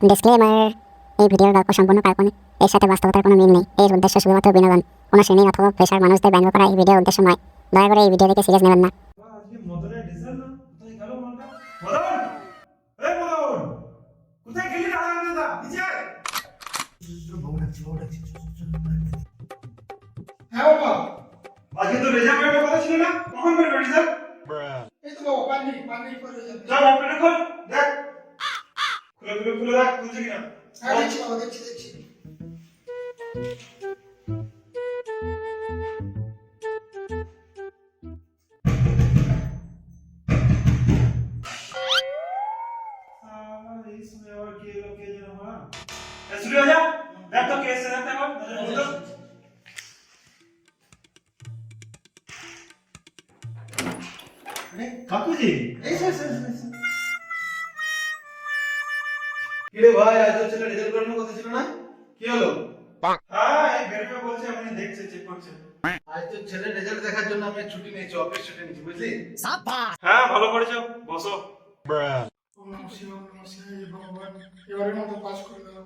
Disclaimer, এই ভিডিওর গল্প সম্পূর্ণ কাল্পনিক। এর সাথে বাস্তবতার কোনো মিল নেই। এর উদ্দেশ্য শুধুমাত্র বিনোদন। কোনো শ্রেণী অথবা পেশার মানুষদের ব্যঙ্গ করা এই ভিডিওর উদ্দেশ্য নয়। দয়া করে এই ভিডিও দেখে সিরিয়াস নেবেন না। আজকে মদনের রেজাল্ট না কোথায় গেল মালটা? মদন, এই মদন, কোথায় গেলি না দাদা? নিচে আয়। হ্যাঁ বাবা, আজকে তো রেজাল্ট বেরোনোর কথা ছিল না? কখন বেরোবে রেজাল্ট? এই তো বাবা পানি পরে যাবে। যা ল্যাপটপটা খোল, দেখ। খুলে দেখ, খুলছে কিনা? হ্যাঁ দেখছি বাবা, দেখছি। এই সময় আবার কে এলো কে যেন হ্যাঁ? শুরু হয়ে যা। দেখ তো কে এসে দেখ তো একবার। কাকুজি এই কি রে ভাই, আজ তো ছেলে রেজাল্ট বেরোনোর কথা ছিল না? কি হলো? হ্যাঁ এই বেরোবে বলছে, আমি দেখছে চেক করছে। আজ তো ছেলের রেজাল্ট দেখার জন্য আমি ছুটি নিয়েছি, অফিস ছুটি নিয়েছি, বুঝলি? হ্যাঁ ভালো করেছো, বসো। ওম নমঃ শিবায় ভগবান, এবারের মতো পাস করে দাও।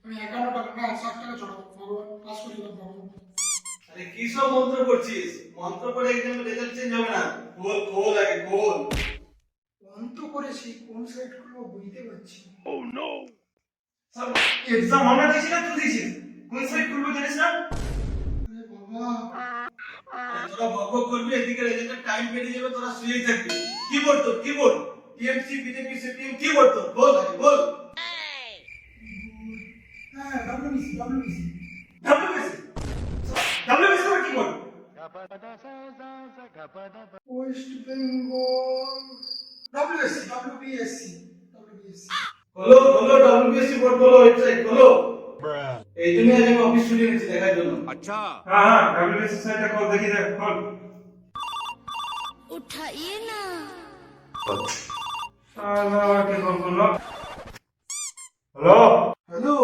আমি 51 টাকা না 60 টাকা চড়াবো, ভগবান পাস করে দাও ভগবান। আরে কি সব মন্ত্র করছিস? মন্ত্র করে এক্সামের রেজাল্ট চেঞ্জ হবে না। কোল আগে কোল। অন্ত করেছি, কোন সাইড করবো বুঝতে পারছি না। সব এক্সাম আমরা দিয়েছি না তুই দিয়েছিস? কোন সাইড খুলবো জানিস না? আরে বাবা, তোরা বকবক করবি, এদিকে রেজাল্টের টাইম পেরিয়ে যাবে, তোরা শুয়েই থাকবি। কিবোর্ড তোর keyboard, TMC BJP CPM keyboard তোর, বল আগে বল। হ্যাঁ ডব্লিউবিসি ডাব্লিউবিসি ডাব্লিউবিসি এর কি বল? ওয়েস্ট বেঙ্গল ডব্লিউবিএসসি খোলো ডব্লিউবিএসসি বোর্ড খোলো, ওয়েবসাইট খোলো। এই জন্য আজ আমি অফিস ছুটি নিয়েছি দেখার জন্য। হ্যাঁ ডাব্লিউবিসি সাইটটা খোল দেখি দেখ খোল। उठाइए ना। শালা কে কল করলো? হ্যালো। হ্যালো,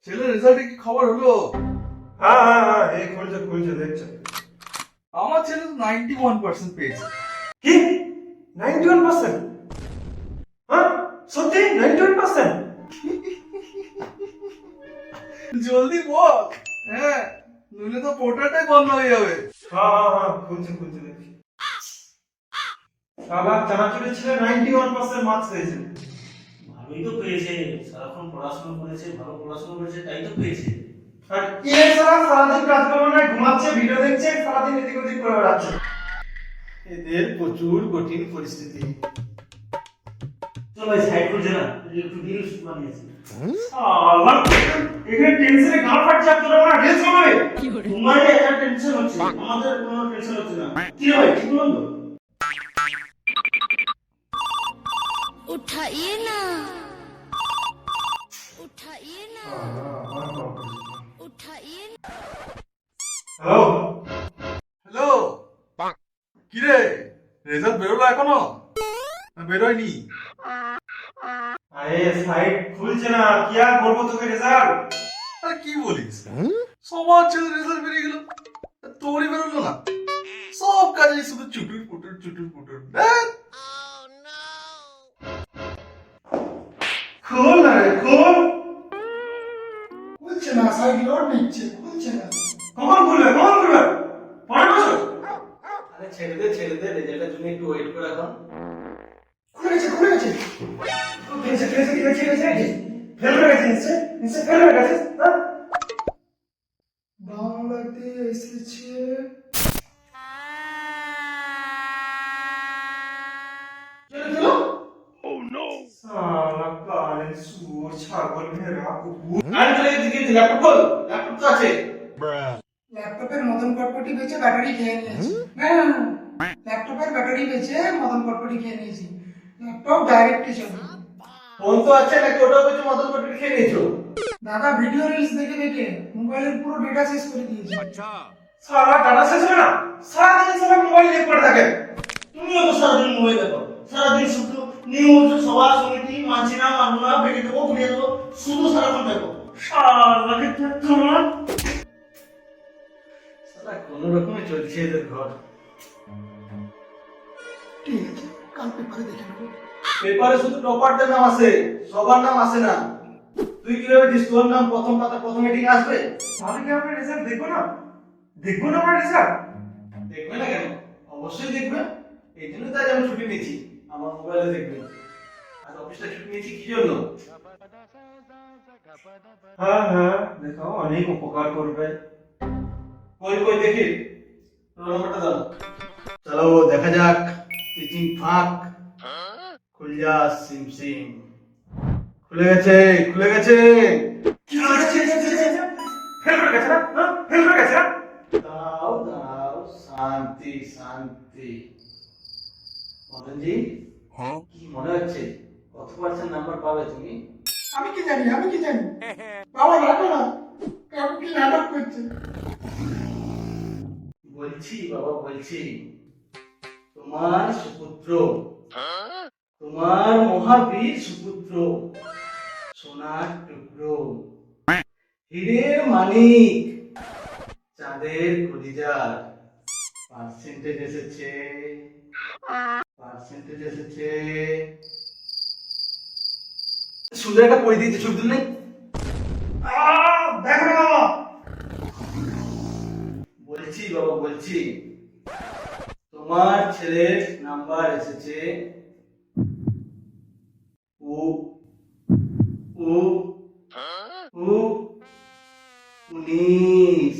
ছেলের রেজাল্টে কি খবর হলো? হ্যাঁ এই খুলছে দেখছে। আমার ছেলে তো 91% পেয়েছে। কি 91%? হ্যাঁ সত্যি 91%? জলদি বল। হ্যাঁ, নইলে তো পোর্টালটাই বন্ধ হয়ে যাবে। হ্যাঁ খুলছে দেখছি। শালা চানাচুরের ছেলে 91% মার্কস পেয়েছে। ভালোই তো পেয়েছে, সারাক্ষণ পড়াশোনা করেছে, ভালো পড়াশোনা করেছে, তাই তো পেয়েছে। আর এ সারাদিন কাজ করে না, ঘুমাচ্ছে, ভিডিও দেখছে, সারাদিন এদিক ওদিক করে বেড়াচ্ছে। এদের প্রচুর কঠিন পরিস্থিতি। চল ভাই সাইড করছে না, একটু রিলস বানিয়েছি। শালা এখানে টেনশনে গাল ফাটছে, আর তোরা না রিলস বানাবে? তোমার একটা টেনশন হচ্ছে, আমাদের কোনো টেনশন হচ্ছে না। কি রে ভাই, ঠিক বলুন তো? उठाइए ना। उठाइए ना। उठाइए ना। হ্যালো হ্যালো, কি রে, রেজাল্ট বেরোলো এখনো? না বেরোয়নি? আরে সাইট খুলছে না, কি আর বলবো তোকে রেজাল্ট? আরে কি বলিস, সবার ছেলে রেজাল্ট বেরিয়ে গেল, তোরই বেরোলো না? সব কাজে শুধু চুটুর পুটুর। খোল না রে খোল। খুলছে না, সাইড লোড নিচ্ছে, খুলছে না। কখন খুলবে পরে বসো। আরে ছেড়ে দে, রেজাল্টের জন্য একটু ওয়েট করে এখন। খুলে গেছে ফেলবে গেছে নিশ্চয় ফেলবে গেছে। হ্যাঁ বাংলাতে এসেছে। চলো। শালা কালে সুর ছাগল ভেড়া কুকুর। আরে চলে এদিকে, ল্যাপটপ খোল, ল্যাপটপ তো আছে। ল্যাপটপের মদন কটকটি বেচে ব্যাটারি খেয়ে নিয়েছি। ল্যাপটপের ব্যাটারি বেচে মদন কটকটি খেয়ে নিয়েছি। ল্যাপটপ ডাইরেক্টলি চলে। ফোন তো আছে নাকি, ওটাও কিছু মদন করে খেয়ে নিয়েছো? দাদা ভিডিও রিলস দেখে মোবাইলের পুরো ডেটা শেষ করে দিয়েছি। শালা ডাটা শেষ হবে না, সারাদিন শালা মোবাইল নিয়ে পড়ে থাকে। তুমিও তো সারাদিন মোবাইল দেখো, সারাদিন শুধু নিউজ, সভা সমিতি, মানছি না মানবো না, ভেঙে দেবো ঘুরিয়ে দেবো, শুধু সারাক্ষণ দেখো। শালাকে দেখতো না। সালা কোনো রকমে চলছে এদের ঘর। ঠিক আছে, কাল পেপারে দেখে নেবো। পেপারে শুধু টপারদের নাম আসে, সবার নাম আসে না। তুই কিভাবে দিস? তোর নাম প্রথম পাতা প্রথম হেডিং আসবে? তাহলে কি আমরা রেজাল্ট দেখবো না? দেখবো না আমরা রেজাল্ট? দেখবে না কেন? অবশ্যই দেখবে। এই জন্য তাই আমি ছুটি নিয়েছি, আমার মোবাইলে দেখবে। আর অফিসটা ছুটি নিয়েছি কি জন্য? হ্যাঁ হ্যাঁ, দেখাও, অনেক উপকার করবে। কই কই দেখি, রোল নাম্বারটা দাও। চলো দেখা যাক। টিচিং ফাঁক খুল যা সিম সিম। খুলে গেছে, খুলে গেছে। ফেল করে গেছে না? হ্যাঁ, ফেল করে গেছে না? দাঁড়াও দাঁড়াও, শান্তি শান্তি। মদনজি, কি মনে হচ্ছে কত পার্সেন্ট নাম্বার পাবে তুমি? আমি কি জানি, আমি কি জানি। বাবা রাখো না, কাকু কি নাটক করছে। বলছি বাবা, বলছি তোমার সুপুত্র, তোমার মহাবীর সুপুত্র, সোনার টুকরো, হীরের মানিক, চাঁদের কলিজার পার্সেন্টেজ এসেছে, পার্সেন্টেজ এসেছে। সুন্দর একটা পড়ে দিয়েছে, ছবি নেই। দেখো না বাবা। বলছি বাবা, বলছি তোমার ছেলের নাম্বার এসেছে উ উ উ 19।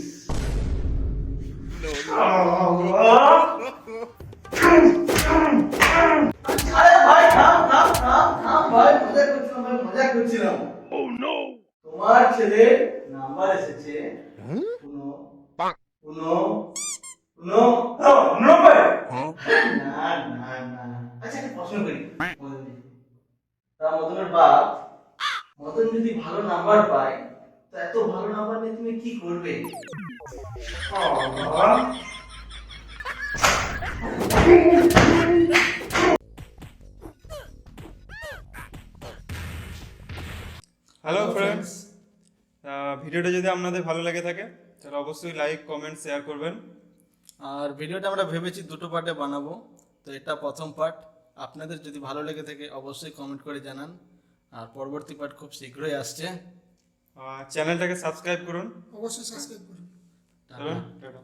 আরে ভাই থাম থাম থাম থাম ভাই, মজা করছিলাম ভাই, মজা করছিলাম। তোমার ছেলের নাম্বার এসেছে 90। না না না। আচ্ছা একটা প্রশ্ন করি মদনজি। তা মদনের বাপ, মদন যদি ভালো নাম্বার পায়, তা এত ভালো নাম্বার নিয়ে তুমি কি করবে? হ্যালো ফ্রেন্ডস, ভিডিওটা যদি আপনাদের ভালো লেগে থাকে তাহলে অবশ্যই লাইক, কমেন্ট, শেয়ার করবেন। আর ভিডিওটা আমরা ভেবেছি দুটো পার্টে বানাবো, তো এটা প্রথম পার্ট। আপনাদের যদি ভালো লেগে থাকে অবশ্যই কমেন্ট করে জানান। আর পরবর্তী পার্ট খুব শীঘ্রই আসছে। চ্যানেলটাকে সাবস্ক্রাইব করুন। অবশ্যই সাবস্ক্রাইব করুন। চলুন, টাটা।